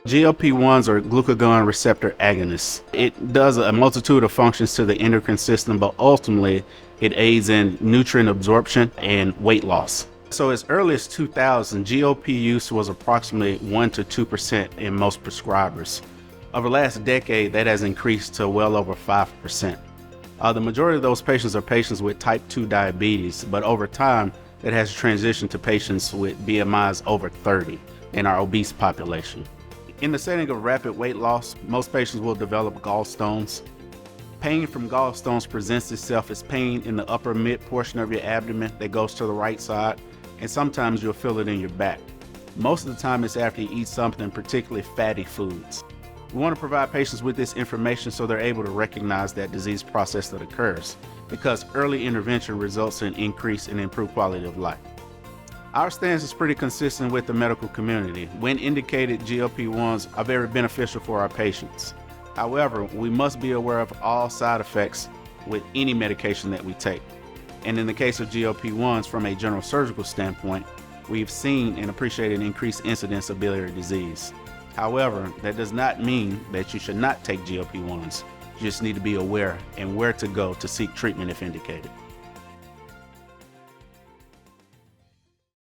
GLP-1s are glucagon receptor agonists. It does a multitude of functions to the endocrine system, but ultimately it aids in nutrient absorption and weight loss. So as early as 2000, GLP use was approximately 1 to 2% in most prescribers. Over the last decade, that has increased to well over 5%. The majority of those patients are patients with type 2 diabetes, but over time, it has transitioned to patients with BMIs over 30 in our obese population. In the setting of rapid weight loss, most patients will develop gallstones. Pain from gallstones presents itself as pain in the upper mid portion of your abdomen that goes to the right side, and sometimes you'll feel it in your back. Most of the time it's after you eat something, particularly fatty foods. We want to provide patients with this information so they're able to recognize that disease process that occurs, because early intervention results in increase and improved quality of life. Our stance is pretty consistent with the medical community. When indicated, GLP-1s are very beneficial for our patients. However, we must be aware of all side effects with any medication that we take. And in the case of GLP-1s, from a general surgical standpoint, we've seen and appreciated an increased incidence of biliary disease. However, that does not mean that you should not take GLP-1s. You just need to be aware and where to go to seek treatment if indicated.